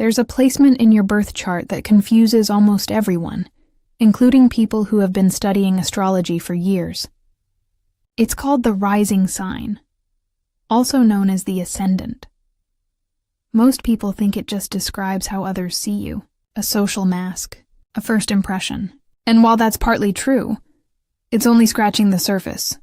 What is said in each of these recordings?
There's a placement in your birth chart that confuses almost everyone, including people who have been studying astrology for years. It's called the rising sign, also known as the ascendant. Most people think it just describes how others see you, a social mask, a first impression. And while that's partly true, it's only scratching the surface.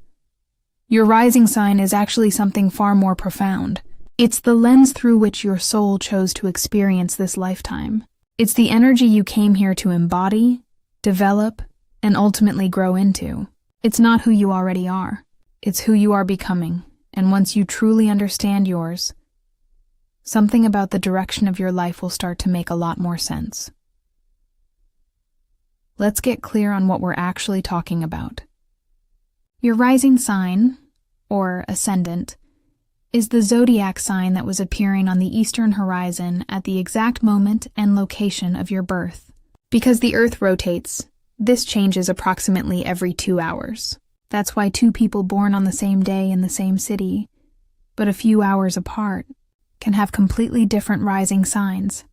Your rising sign is actually something far more profound. It's the lens through which your soul chose to experience this lifetime. It's the energy you came here to embody, develop, and ultimately grow into. It's not who you already are. It's who you are becoming, and once you truly understand yours, something about the direction of your life will start to make a lot more sense. Let's get clear on what we're actually talking about. Your rising sign, or ascendant, is the zodiac sign that was appearing on the eastern horizon at the exact moment and location of your birth. Because the Earth rotates, this changes approximately every 2 hours. That's why two people born on the same day in the same city, but a few hours apart, can have completely different rising signs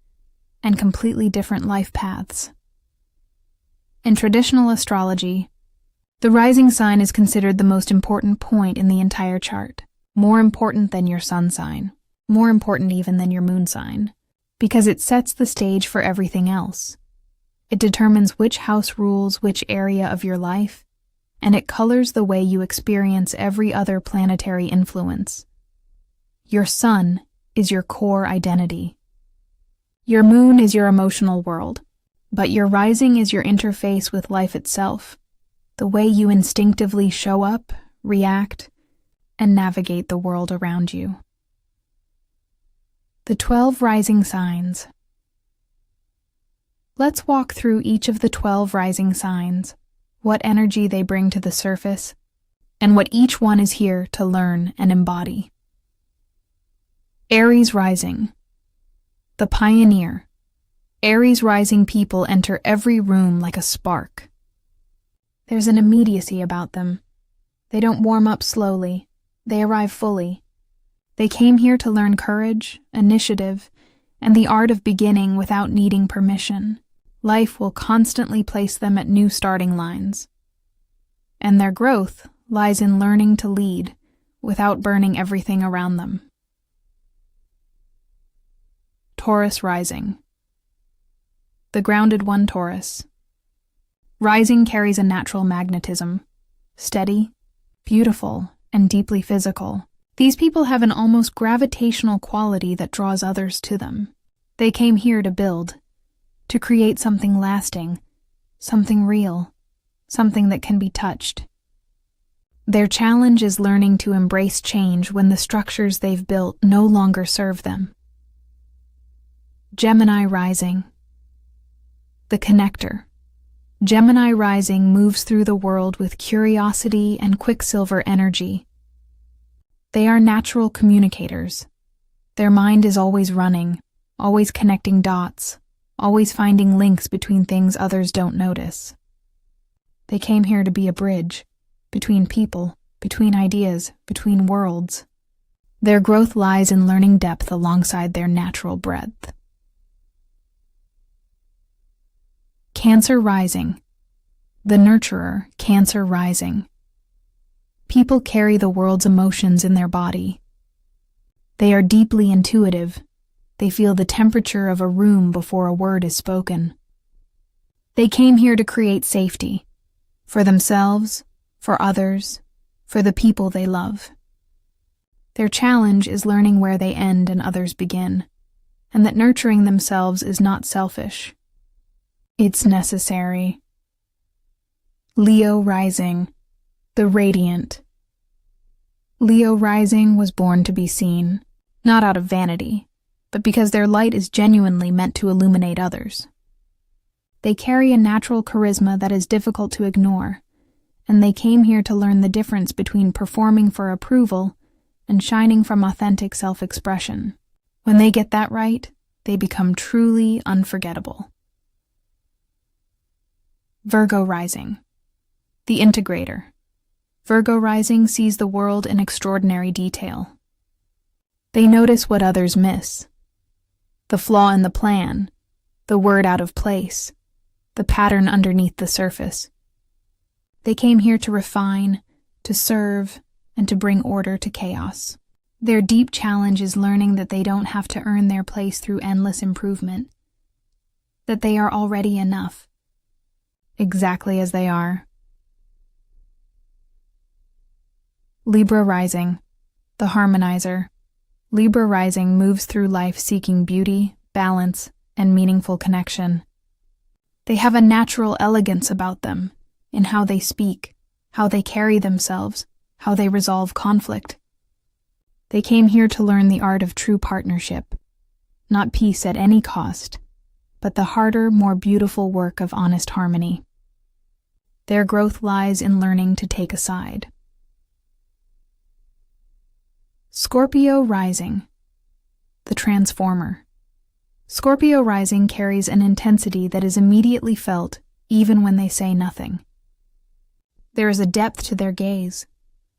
and completely different life paths. In traditional astrology, the rising sign is considered the most important point in the entire chart, more important than your sun sign, more important even than your moon sign, because it sets the stage for everything else. It determines which house rules which area of your life, and it colors the way you experience every other planetary influence. Your sun is your core identity. Your moon is your emotional world, but your rising is your interface with life itself, the way you instinctively show up, react, and navigate the world around you. The 12 rising signs. Let's walk through each of the 12 rising signs, what energy they bring to the surface, and what each one is here to learn and embody. Aries rising. The pioneer. Aries rising people enter every room like a spark. There's an immediacy about them. They don't warm up slowly. They arrive fully. They came here to learn courage, initiative, and the art of beginning without needing permission. Life will constantly place them at new starting lines. And their growth lies in learning to lead without burning everything around them. Taurus rising. The grounded one Taurus. Rising carries a natural magnetism, steady, beautiful, and deeply physical. These people have an almost gravitational quality that draws others to them. They came here to build, to create something lasting, something real, something that can be touched. Their challenge is learning to embrace change when the structures they've built no longer serve them. Gemini rising. The connector. Gemini rising moves through the world with curiosity and quicksilver energy. They are natural communicators. Their mind is always running, always connecting dots, always finding links between things others don't notice. They came here to be a bridge, between people, between ideas, between worlds. Their growth lies in learning depth alongside their natural breadth. Cancer rising. The nurturer, Cancer rising. People carry the world's emotions in their body. They are deeply intuitive. They feel the temperature of a room before a word is spoken. They came here to create safety, for themselves, for others, for the people they love. Their challenge is learning where they end and others begin, and that nurturing themselves is not selfish. It's necessary. Leo rising. The radiant. Leo rising was born to be seen, not out of vanity, but because their light is genuinely meant to illuminate others. They carry a natural charisma that is difficult to ignore, and they came here to learn the difference between performing for approval and shining from authentic self-expression. When they get that right, they become truly unforgettable. Virgo rising. The integrator. Virgo rising sees the world in extraordinary detail. They notice what others miss. the flaw in the plan, the word out of place, the pattern underneath the surface. They came here to refine, to serve, and to bring order to chaos. Their deep challenge is learning that they don't have to earn their place through endless improvement, that they are already enough, exactly as they are. Libra rising, the harmonizer. Libra rising moves through life seeking beauty, balance, and meaningful connection. They have a natural elegance about them in how they speak, how they carry themselves, how they resolve conflict. They came here to learn the art of true partnership, not peace at any cost, but the harder, more beautiful work of honest harmony. Their growth lies in learning to take a side. Scorpio rising, the transformer. Scorpio rising carries an intensity that is immediately felt even when they say nothing. There is a depth to their gaze,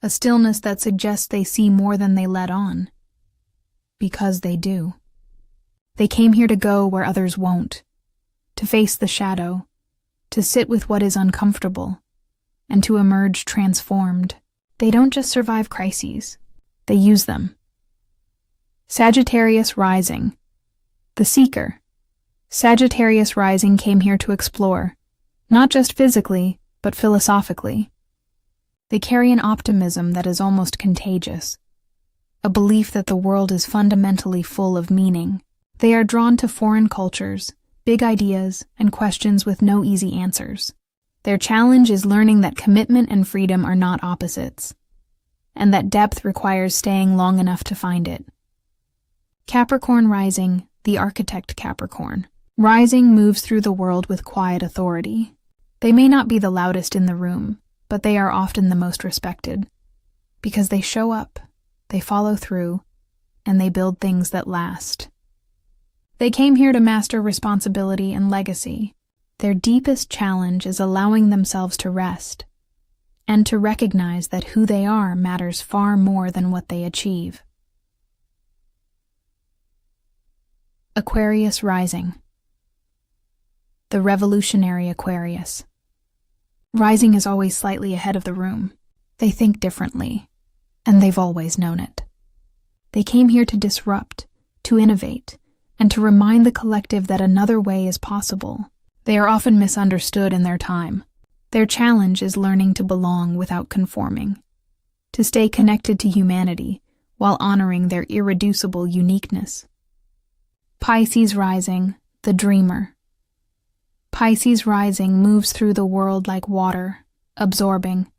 a stillness that suggests they see more than they let on. Because they do. They came here to go where others won't, to face the shadow, to sit with what is uncomfortable, and to emerge transformed. They don't just survive crises, they use them. Sagittarius rising, the seeker. Sagittarius rising came here to explore, not just physically, but philosophically. They carry an optimism that is almost contagious, a belief that the world is fundamentally full of meaning. They are drawn to foreign cultures, big ideas, and questions with no easy answers. Their challenge is learning that commitment and freedom are not opposites, and that depth requires staying long enough to find it. Capricorn rising, the architect Capricorn. Rising moves through the world with quiet authority. They may not be the loudest in the room, but they are often the most respected, because they show up, they follow through, and they build things that last. They came here to master responsibility and legacy. Their deepest challenge is allowing themselves to rest, and to recognize that who they are matters far more than what they achieve. Aquarius rising, the revolutionary Aquarius. Rising is always slightly ahead of the room. They think differently, and they've always known it. They came here to disrupt, to innovate, and to remind the collective that another way is possible. They are often misunderstood in their time. Their challenge is learning to belong without conforming, to stay connected to humanity while honoring their irreducible uniqueness. Pisces rising, the dreamer. Pisces rising moves through the world like water, absorbing,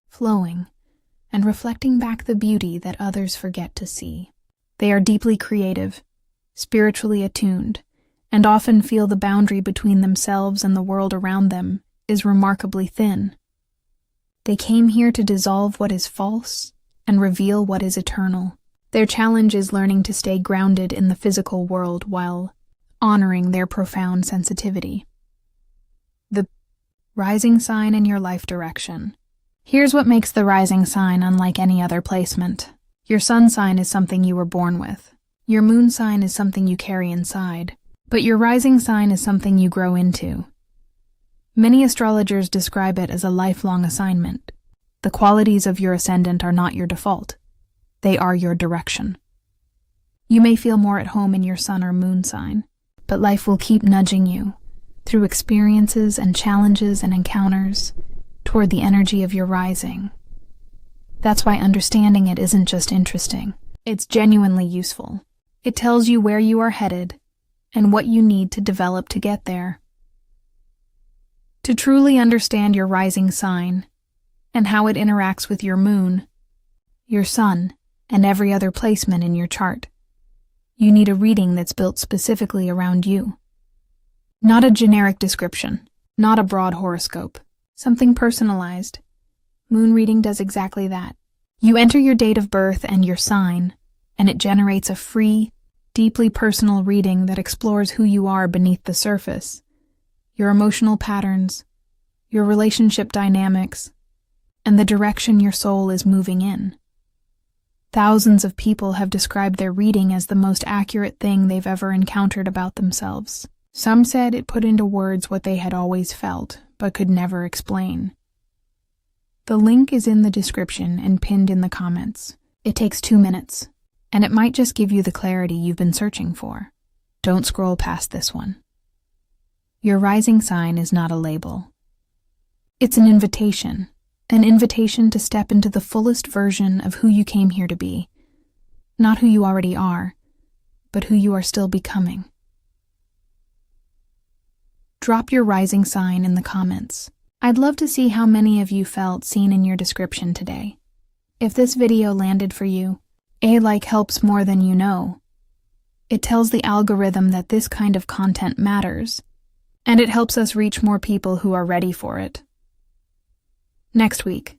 flowing, and reflecting back the beauty that others forget to see. They are deeply creative, spiritually attuned, and often feel the boundary between themselves and the world around them is remarkably thin. They came here to dissolve what is false and reveal what is eternal. Their challenge is learning to stay grounded in the physical world while honoring their profound sensitivity. The rising sign in your life direction. Here's what makes the rising sign unlike any other placement. Your sun sign is something you were born with. Your moon sign is something you carry inside. But your rising sign is something you grow into. Many astrologers describe it as a lifelong assignment. The qualities of your ascendant are not your default. They are your direction. You may feel more at home in your sun or moon sign, but life will keep nudging you, through experiences and challenges and encounters, toward the energy of your rising. That's why understanding it isn't just interesting. It's genuinely useful. It tells you where you are headed and what you need to develop to get there. To truly understand your rising sign and how it interacts with your moon, your sun, and every other placement in your chart, you need a reading that's built specifically around you. Not a generic description, not a broad horoscope, something personalized. Moon reading does exactly that. You enter your date of birth and your sign, and it generates a free, deeply personal reading that explores who you are beneath the surface, your emotional patterns, your relationship dynamics, and the direction your soul is moving in. Thousands of people have described their reading as the most accurate thing they've ever encountered about themselves. Some said it put into words what they had always felt, but could never explain. The link is in the description and pinned in the comments. It takes 2 minutes, and it might just give you the clarity you've been searching for. Don't scroll past this one. Your rising sign is not a label. It's an invitation to step into the fullest version of who you came here to be. Not who you already are, but who you are still becoming. Drop your rising sign in the comments. I'd love to see how many of you felt seen in your description today. If this video landed for you, a like helps more than you know. It tells the algorithm that this kind of content matters, and it helps us reach more people who are ready for it. Next week,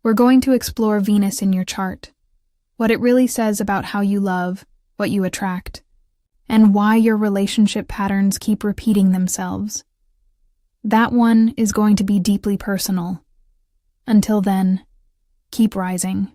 we're going to explore Venus in your chart, what it really says about how you love, what you attract, and why your relationship patterns keep repeating themselves. That one is going to be deeply personal. Until then, keep rising.